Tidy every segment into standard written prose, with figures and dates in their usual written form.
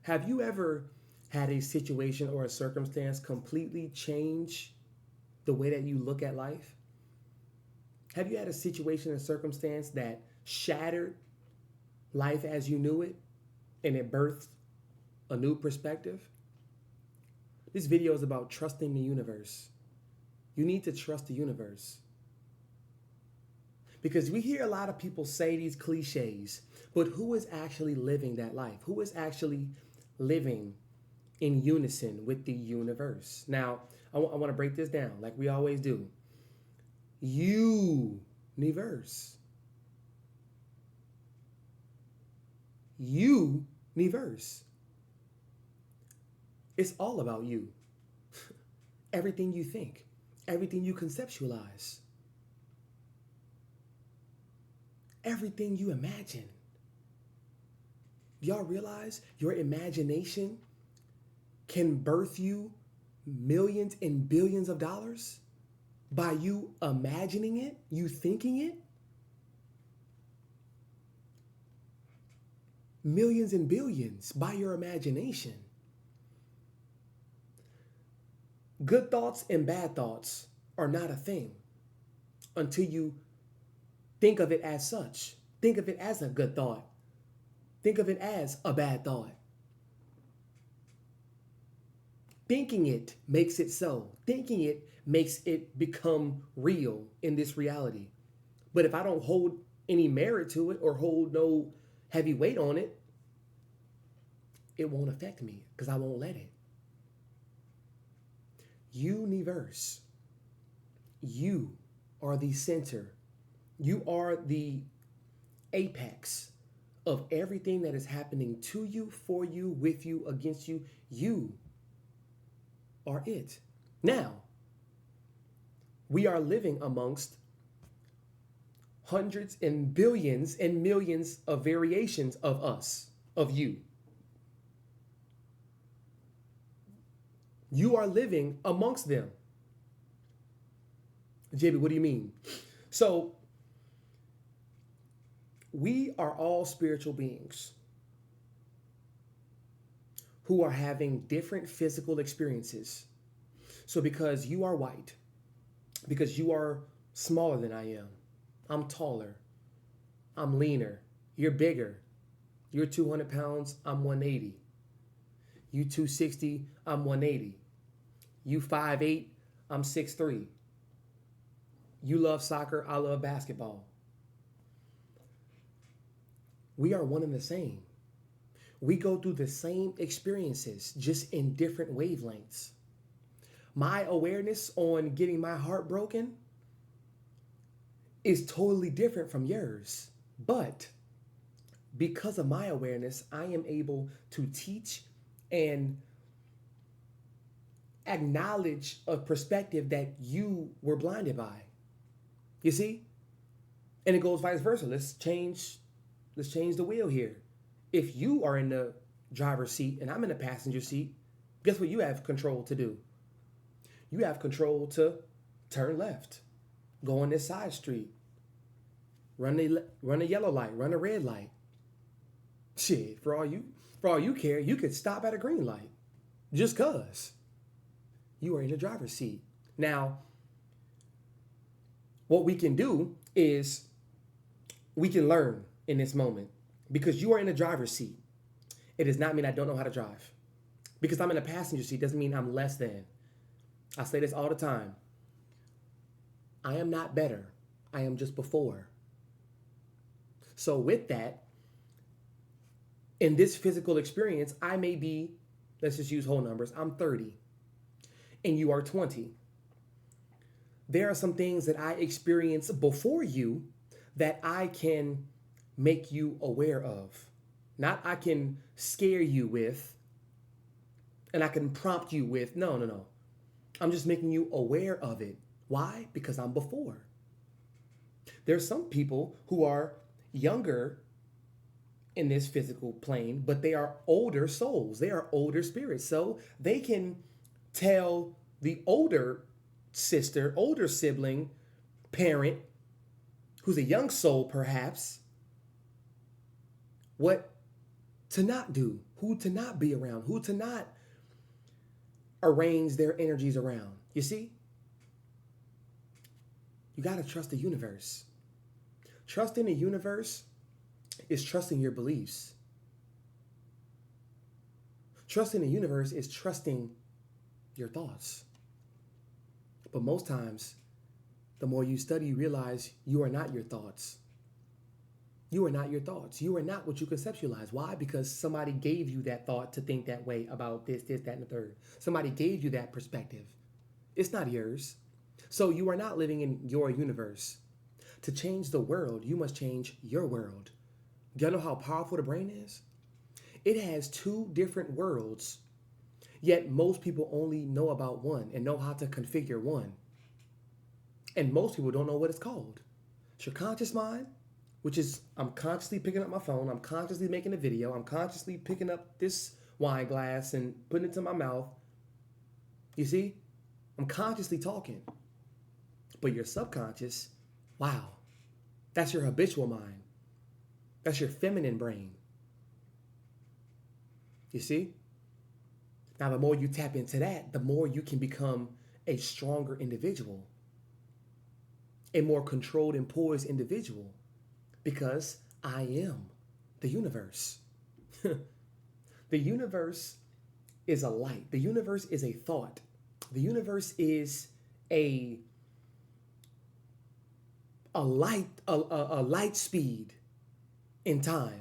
Have you ever had a situation or a circumstance completely change the way that you look at life? Have you had a situation or circumstance that shattered life as you knew it and it birthed a new perspective? This video is about trusting the universe. You need to trust the universe. Because we hear a lot of people say these cliches, but who is actually living that life? Who is actually living in unison with the universe? Now, I want to break this down like we always do. Universe. Universe. It's all about you. Everything you think, everything you conceptualize, everything you imagine. Do y'all realize your imagination can birth you millions and billions of dollars by you imagining it, you thinking it? Millions and billions by your imagination. Good thoughts and bad thoughts are not a thing until you think of it as such. Think of it as a good thought. Think of it as a bad thought. Thinking it makes it so. Thinking it makes it become real in this reality. But if I don't hold any merit to it or hold no heavy weight on it, it won't affect me because I won't let it. Universe. You are the center. You are the apex of everything that is happening to you, for you, with you, against you. You are it. Now, we are living amongst hundreds and billions and millions of variations of us, of you. You are living amongst them. JB, what do you mean? So, we are all spiritual beings who are having different physical experiences. So because you are white, because you are smaller than I am, I'm taller, I'm leaner, you're bigger, you're 200 pounds, I'm 180. You 260, I'm 180. You 5'8", I'm 6'3". You love soccer, I love basketball. We are one and the same. We go through the same experiences, just in different wavelengths. My awareness on getting my heart broken is totally different from yours. But because of my awareness, I am able to teach and acknowledge a perspective that you were blinded by. You see? And it goes vice versa. Let's change the wheel here. If you are in the driver's seat and I'm in the passenger seat, guess what you have control to do? You have control to turn left, go on this side street, run the yellow light, run the red light. Shit, for all you care, you could stop at a green light just cause you are in the driver's seat. Now, what we can do is we can learn in this moment. Because you are in the driver's seat, it does not mean I don't know how to drive. Because I'm in a passenger seat doesn't mean I'm less than. I say this all the time. I am not better. I am just before. So with that, in this physical experience, I may be, let's just use whole numbers, I'm 30 and you are 20. There are some things that I experienced before you that I can make you aware of. Not I can scare you with and I can prompt you with. No. I'm just making you aware of it. Why? Because I'm before. There's some people who are younger in this physical plane, but they are older souls. They are older spirits. So they can tell the older sister, older sibling, parent, who's a young soul perhaps, what to not do, who to not be around, who to not arrange their energies around. You see? You got to trust the universe. Trusting the universe is trusting your beliefs. Trusting the universe is trusting your thoughts. But most times, the more you study, you realize you are not your thoughts. You are not your thoughts. You are not what you conceptualize. Why? Because somebody gave you that thought to think that way about this, that, and the third. Somebody gave you that perspective. It's not yours. So you are not living in your universe. To change the world, you must change your world. Do you know how powerful the brain is? It has 2 different worlds, yet most people only know about one and know how to configure one. And most people don't know what it's called. It's your conscious mind, which is I'm consciously picking up my phone, I'm consciously making a video, I'm consciously picking up this wine glass and putting it to my mouth. You see? I'm consciously talking. But your subconscious, wow, that's your habitual mind. That's your feminine brain. You see? Now, the more you tap into that, the more you can become a stronger individual, a more controlled and poised individual, because I am the universe. The universe is a light. The universe is a thought. The universe is a light speed in time.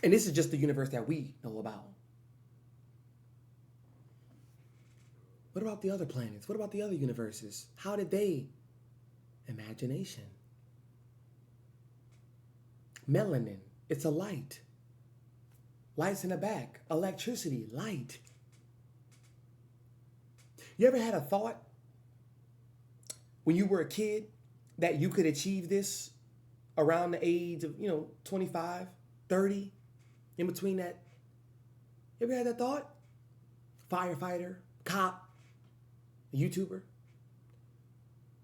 And this is just the universe that we know about. What about the other planets? What about the other universes? How did they? Imagination. Melanin, it's a light. Lights in the back, electricity, light. You ever had a thought when you were a kid that you could achieve this around the age of, 25, 30, in between that? You ever had that thought? Firefighter, cop, a YouTuber,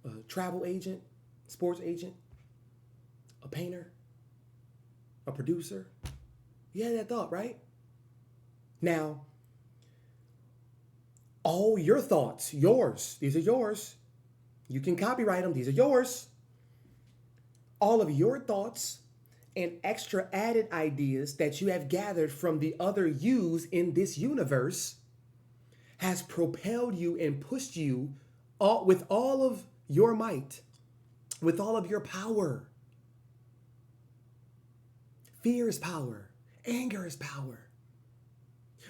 a travel agent, sports agent, a painter, a producer. You had that thought, right? Now, all your thoughts, yours, these are yours. You can copyright them, these are yours. All of your thoughts and extra added ideas that you have gathered from the other yous in this universe has propelled you and pushed you with all of your might, with all of your power. Fear is power. Anger is power.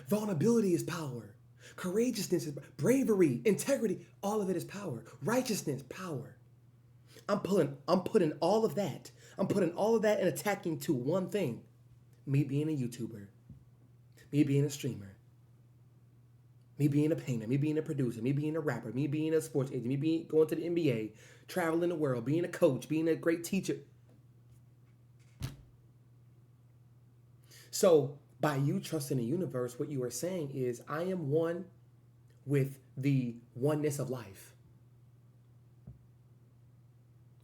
Vulnerability is power. Courageousness is bravery, integrity, all of it is power. Righteousness, power. I'm putting all of that. I'm putting all of that and attacking to one thing. Me being a YouTuber. Me being a streamer. Me being a painter, me being a producer, me being a rapper, me being a sports agent, me being going to the NBA, traveling the world, being a coach, being a great teacher. So by you trusting the universe, what you are saying is, I am one with the oneness of life.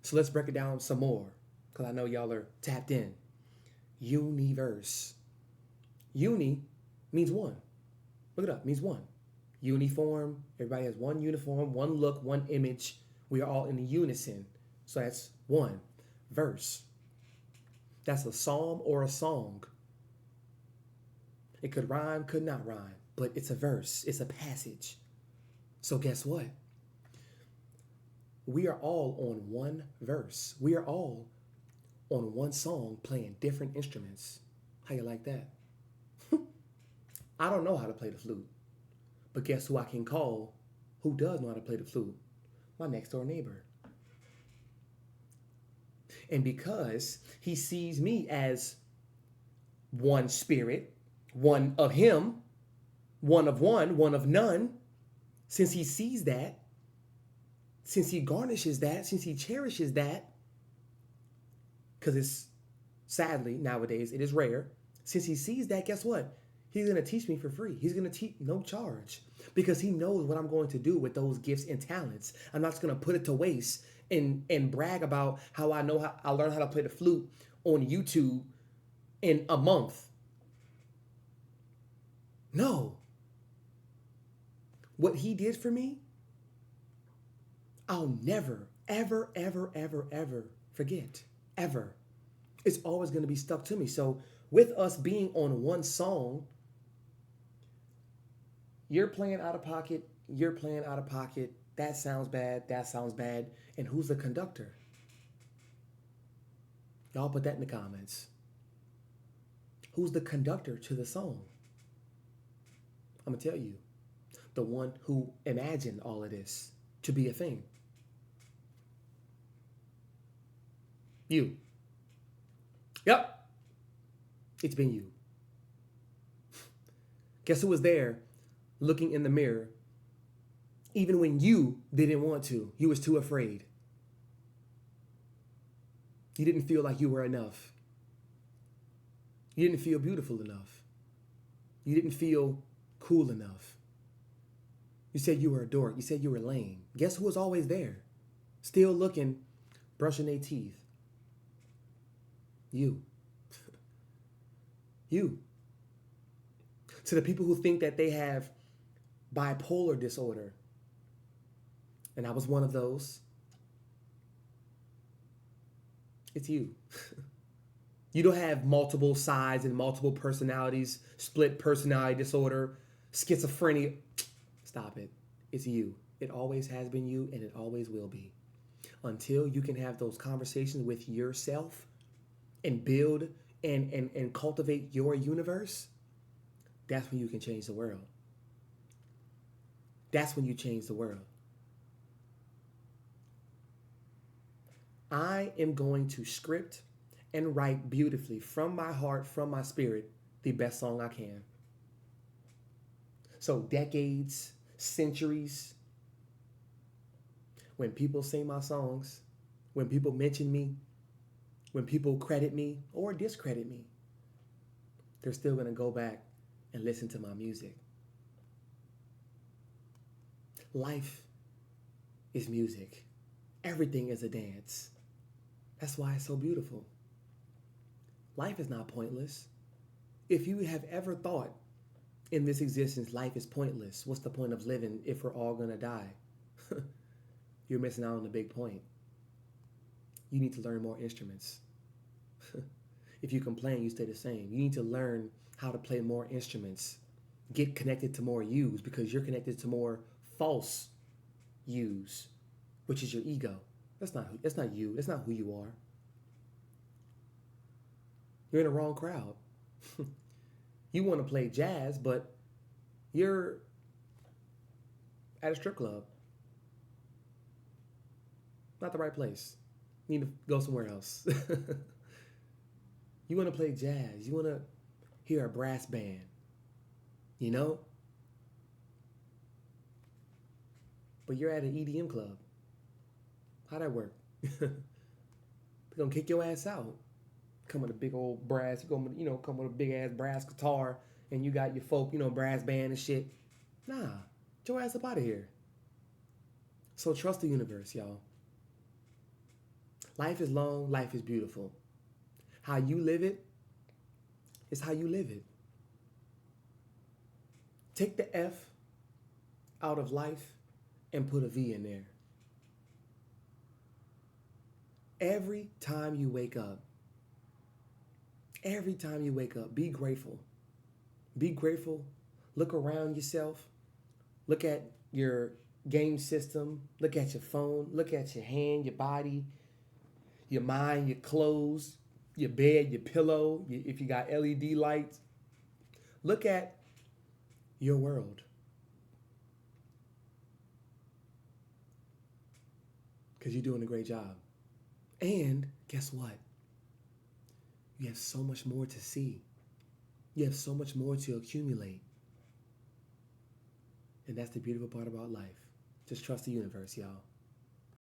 So let's break it down some more, because I know y'all are tapped in. Universe. Uni means one. Look it up, means one. Uniform, everybody has one uniform, one look, one image. We are all in unison. So that's one. Verse. That's a psalm or a song. It could rhyme, could not rhyme, but it's a verse, it's a passage. So guess what? We are all on one verse. We are all on one song playing different instruments. How you like that? I don't know how to play the flute. But guess who I can call who does know how to play the flute? My next door neighbor. And because he sees me as one spirit, one of him, one of none, since he sees that, since he garnishes that, since he cherishes that, because it's sadly nowadays, it is rare. Since he sees that, guess what? He's going to teach me for free. He's going to teach no charge, because he knows what I'm going to do with those gifts and talents. I'm not just going to put it to waste and brag about how I learned how to play the flute on YouTube in a month. No. What he did for me, I'll never, ever, ever, ever, ever forget. Ever. It's always going to be stuck to me. So with us being on one song, you're playing out of pocket, you're playing out of pocket, that sounds bad, that sounds bad. And who's the conductor? Y'all put that in the comments. Who's the conductor to the song? I'm going to tell you. The one who imagined all of this to be a thing. You. Yep. It's been you. Guess who was there looking in the mirror even when you didn't want to? You was too afraid. You didn't feel like you were enough. You didn't feel beautiful enough. You didn't feel cool enough. You said you were a dork. You said you were lame. Guess who was always there? Still looking, brushing their teeth. You. You. To the people who think that they have bipolar disorder, and I was one of those, it's you. You don't have multiple sides and multiple personalities, split personality disorder, schizophrenia. Stop it. It's you. It always has been you, and it always will be. Until you can have those conversations with yourself and build and cultivate your universe, that's when you can change the world. That's when you change the world. I am going to script and write beautifully from my heart, from my spirit, the best song I can. So decades, centuries, when people sing my songs, when people mention me, when people credit me or discredit me, they're still going to go back and listen to my music. Life is music. Everything is a dance. That's why it's so beautiful. Life is not pointless. If you have ever thought in this existence life is pointless, what's the point of living if we're all going to die? You're missing out on the big point. You need to learn more instruments. If you complain, you stay the same. You need to learn how to play more instruments. Get connected to more yous, because you're connected to more false yous, which is your ego. That's not you. That's not who you are. You're in the wrong crowd. You want to play jazz, but you're at a strip club. Not the right place. You need to go somewhere else. You want to play jazz. You want to hear a brass band. You know? But you're at an EDM club. How'd that work? They're going to kick your ass out. Come with a big old brass, come with a big ass brass guitar, and you got your folk, brass band and shit. Nah, get your ass up out of here. So trust the universe, y'all. Life is long, life is beautiful. How you live it is how you live it. Take the F out of life and put a V in there. Every time you wake up, be grateful. Be grateful. Look around yourself. Look at your game system. Look at your phone. Look at your hand, your body, your mind, your clothes, your bed, your pillow, if you got LED lights. Look at your world. Because you're doing a great job. And guess what? You have so much more to see. You have so much more to accumulate. And that's the beautiful part about life. Just trust the universe, y'all.